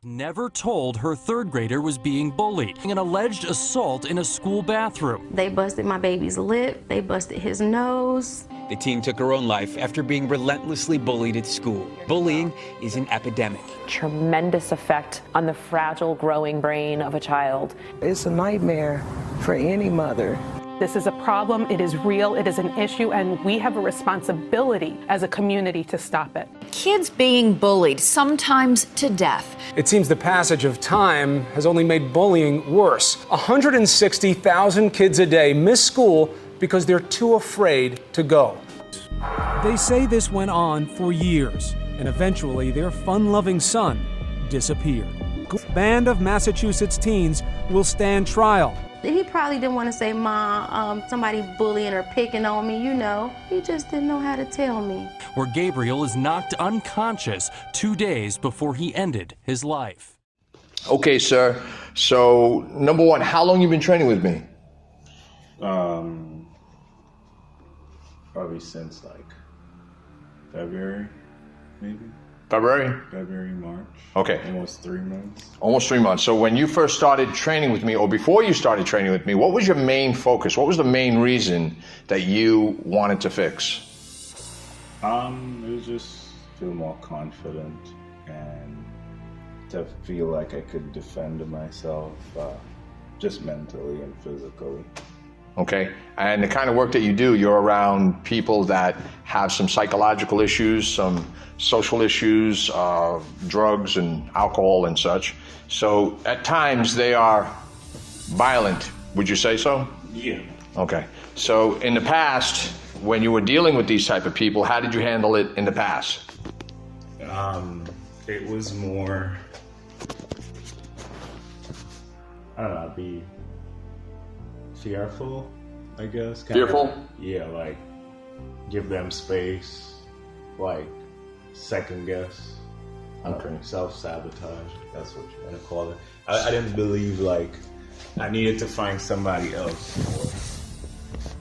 Never told her third grader was being bullied. An alleged assault in a school bathroom. They busted my baby's lip. They busted his nose. The teen took her own life after being relentlessly bullied at school. Bullying is an epidemic. Tremendous effect on the fragile, growing brain of a child. It's a nightmare for any mother. This is a problem, it is real, it is an issue, and we have a responsibility as a community to stop it. Kids being bullied, sometimes to death. It seems the passage of time has only made bullying worse. 160,000 kids a day miss school because they're too afraid to go. They say this went on for years, and eventually their fun-loving son disappeared. A band of Massachusetts teens will stand trial. He probably didn't want to say, Mom, somebody bullying or picking on me, you know. He just didn't know how to tell me. Where Gabriel is knocked unconscious 2 days before he ended his life. Okay, sir. So, number one, how long you been training with me? Probably since like February, maybe. February, March. Okay. Almost 3 months. Almost 3 months. So when you first started training with me, or before you started training with me, what was your main focus? What was the main reason that you wanted to fix? It was just feel more confident and to feel like I could defend myself, just mentally and physically. Okay. And the kind of work that you do, you're around people that have some psychological issues, some social issues, drugs and alcohol and such. So at times they are violent. Would you say so? Yeah. Okay. So in the past, when you were dealing with these type of people, how did you handle it in the past? It was more, I don't know, I'd be fearful, I guess. Fearful? Yeah, like give them space, like second guess. Okay. Self-sabotage, that's what you want to call it. I didn't believe like I needed to find somebody else.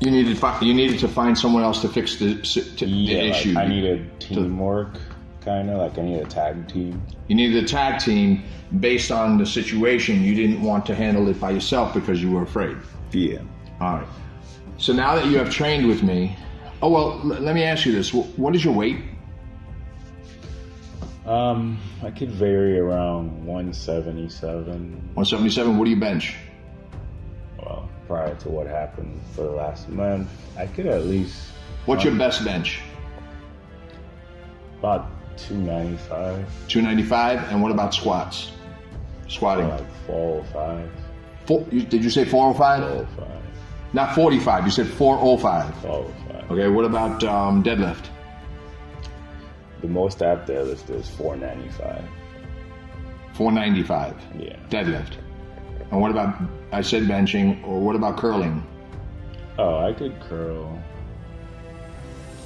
You needed to find someone else to fix the issue. Like I needed teamwork, kind of like I needed a tag team. You needed a tag team based on the situation. You didn't want to handle it by yourself because you were afraid. Yeah. All right. So now that you have trained with me, let me ask you this. What is your weight? I could vary around 177. 177. What do you bench? Well, prior to what happened for the last month, I could at least... What's your best bench? About 295. 295? And what about squats? Squatting? Like 405. Did you say 405? 405. Not 45, you said 405. 405. Okay, what about deadlift? The most I've deadlifted is 495. 495? Yeah. Deadlift. And what about, I said benching, or what about curling? Oh, I could curl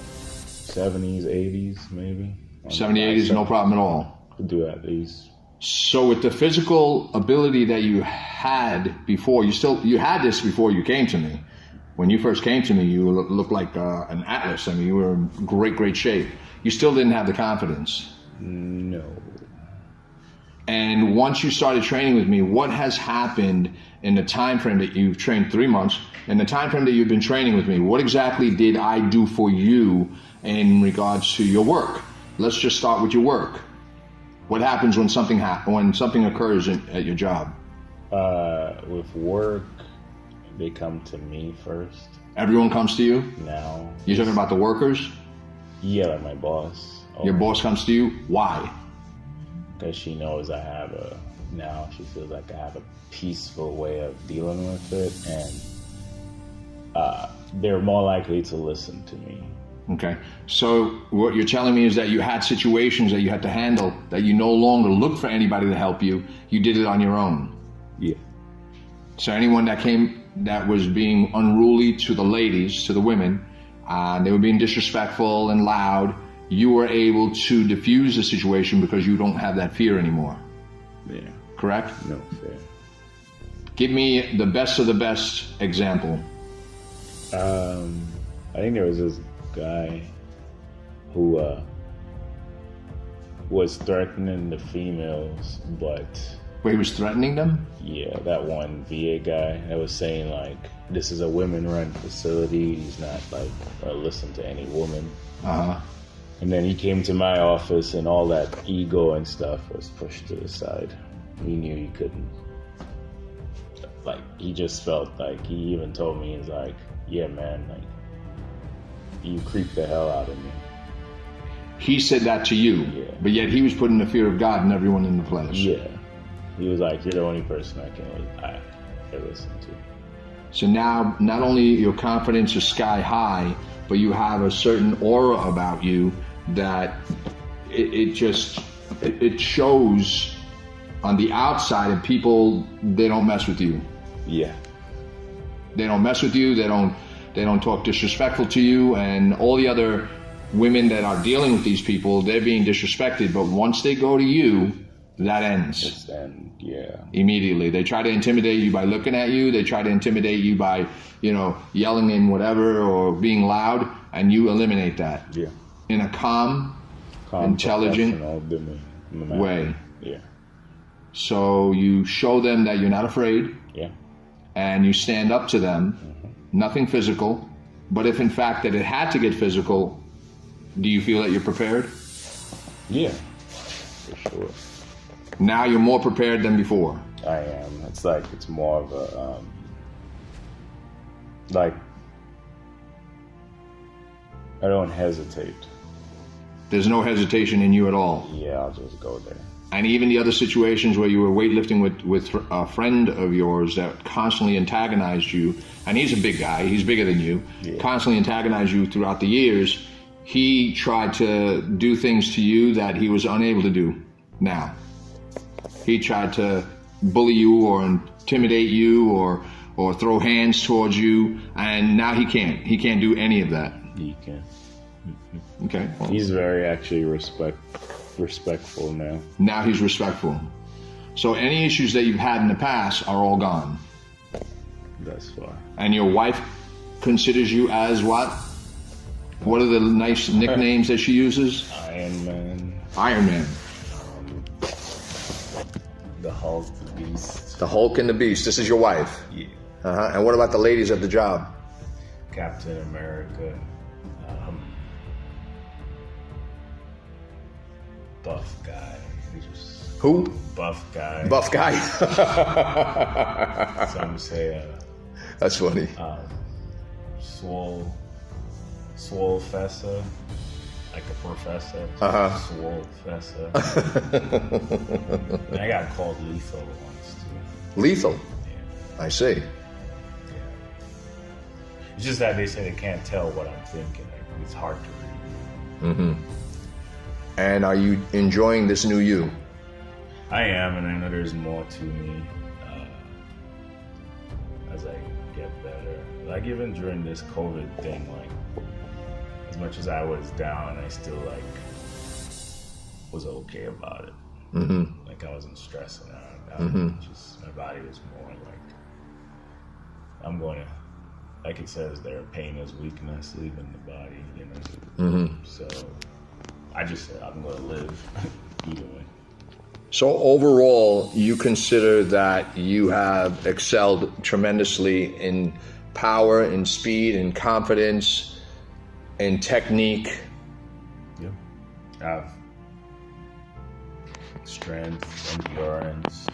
70s, 80s, maybe. 70, 80s, no problem at all. Could do at least. So with the physical ability that you had before, you had this before you came to me. When you first came to me, you looked like an atlas. I mean, you were in great shape. You still didn't have the confidence. No. And once you started training with me, what has happened in the time frame that you've trained 3 months, in the time frame that you've been training with me? What exactly did I do for you in regards to your work? Let's just start with your work. What happens when something occurs at your job? With work, they come to me first. Everyone comes to you? Now. You're talking about the workers? Yeah, like my boss. Your boss comes to you? Why? Because she knows now she feels like I have a peaceful way of dealing with it, and they're more likely to listen to me. Okay, so what you're telling me is that you had situations that you had to handle, that you no longer looked for anybody to help you, you did it on your own. Yeah. So anyone that was being unruly to the ladies, to the women, they were being disrespectful and loud, you were able to diffuse the situation because you don't have that fear anymore. Yeah. Correct? No fear. Give me the best of the best example. I think there was this guy who was threatening the females, but... Wait, he was threatening them? Yeah, that one VA guy that was saying, like, this is a women-run facility. He's not, like, listen to any woman. Uh-huh. And then he came to my office, and all that ego and stuff was pushed to the side. He knew he couldn't. Like, he just felt like, he even told me, he's like, yeah, man, like, you creep the hell out of me. He said that to you, yeah. But yet he was putting the fear of God in everyone in the flesh. Yeah. He was like, you're the only person I can listen to. So now, not only your confidence is sky high, but you have a certain aura about you that it shows on the outside, and people, they don't mess with you. Yeah. They don't mess with you. They don't talk disrespectful to you, and all the other women that are dealing with these people, they're being disrespected. But once they go to you, that ends. Yeah. Immediately. They try to intimidate you by looking at you. They try to intimidate you by, yelling and whatever or being loud, and you eliminate that. Yeah. In a calm intelligent way. Yeah. So you show them that you're not afraid. Yeah. And you stand up to them. Mm-hmm. Nothing physical. But if in fact that it had to get physical, do you feel that you're prepared? Yeah, for sure. Now you're more prepared than before. I am. It's like, it's more of a, like, I don't hesitate. There's no hesitation in you at all. Yeah, I'll just go there. And even the other situations where you were weightlifting with a friend of yours that constantly antagonized you, and he's a big guy, he's bigger than you, constantly antagonized you throughout the years, he tried to do things to you that he was unable to do now. He tried to bully you or intimidate you or throw hands towards you, and now he can't. He can't do any of that. He can. Okay. Well, he's very actually respectful now. Now he's respectful. So any issues that you've had in the past are all gone. That's fine. And your wife considers you as what? What are the nice nicknames that she uses? Iron Man. Iron Man. The Hulk, the Beast. The Hulk and the Beast. This is your wife? Yeah. Uh-huh. And what about the ladies at the job? Captain America. Buff guy. Who? Buff guy. Buff guy. Some say. That's funny. Swole Fessa. Like a professor. Swole Fessa. And I got called lethal once too. Lethal? Yeah. I see. Yeah. It's just that they say they can't tell what I'm thinking. It's hard to read. Mm-hmm. And are you enjoying this new you? I am, and I know there's more to me as I get better. Like even during this COVID thing, like as much as I was down, I still like was okay about it. Mm-hmm. Like I wasn't stressing out. Just my body was more like I'm going to, like it says there, pain is weakness, leaving the body, So I just said I'm going to live either way. So overall, you consider that you have excelled tremendously in power, in speed, in confidence, in technique. Yeah. I have strength, endurance.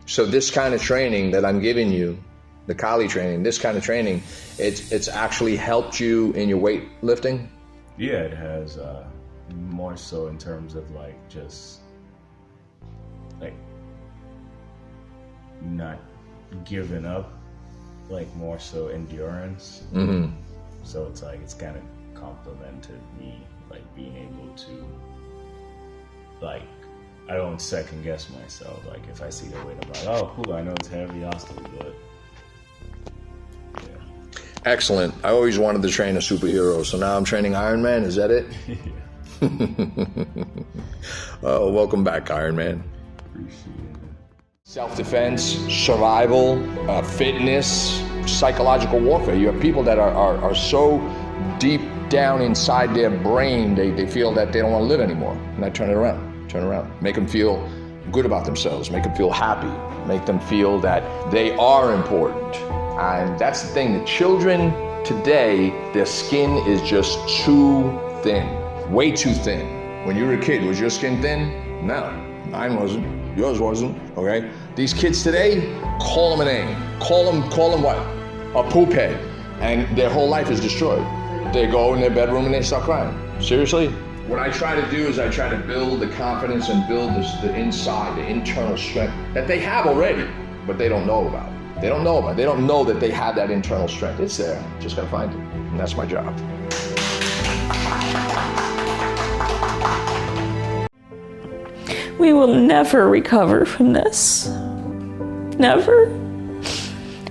So this kind of training that I'm giving you, the Kali training, this kind of training, it's actually helped you in your weightlifting? Yeah, it has, more so in terms of like just like not giving up, like more so endurance. Mm-hmm. So it's like it's kind of complemented me, like being able to, like, I don't second guess myself. Like if I see the weight, I'm like, oh cool, I know it's heavy, I'll still do it. Excellent. I always wanted to train a superhero, so now I'm training Iron Man. Is that it? Yeah. Oh, welcome back, Iron Man. Appreciate it. Self-defense, survival, fitness, psychological warfare. You have people that are so deep down inside their brain, they feel that they don't want to live anymore. And I turn it around, make them feel good about themselves, make them feel happy, make them feel that they are important. And that's the thing, the children today, their skin is just too thin, way too thin. When you were a kid, was your skin thin? No, mine wasn't, yours wasn't, okay? These kids today, call them a name. Call them what? A poop head. And their whole life is destroyed. They go in their bedroom and they start crying. Seriously? What I try to do is I try to build the confidence and build the inside, the internal strength that they have already, but they don't know about. They don't know about it. They don't know that they have that internal strength. It's there, just gotta find it. And that's my job. We will never recover from this. Never.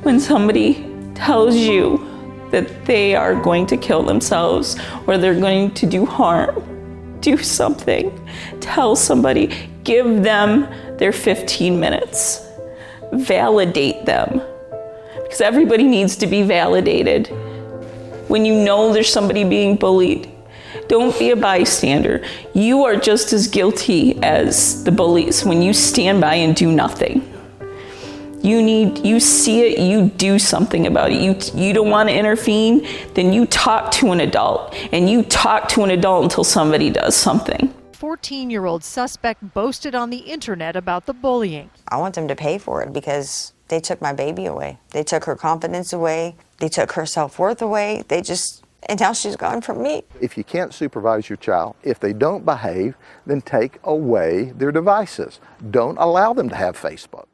When somebody tells you that they are going to kill themselves or they're going to do harm, do something. Tell somebody, give them their 15 minutes. Validate them. Because everybody needs to be validated. When you know there's somebody being bullied, don't be a bystander. You are just as guilty as the bullies when you stand by and do nothing. You see it, you do something about it. You don't want to intervene, then you talk to an adult. And you talk to an adult until somebody does something. 14-year-old suspect boasted on the internet about the bullying. I want them to pay for it because they took my baby away. They took her confidence away. They took her self-worth away. And now she's gone from me. If you can't supervise your child, if they don't behave, then take away their devices. Don't allow them to have Facebook.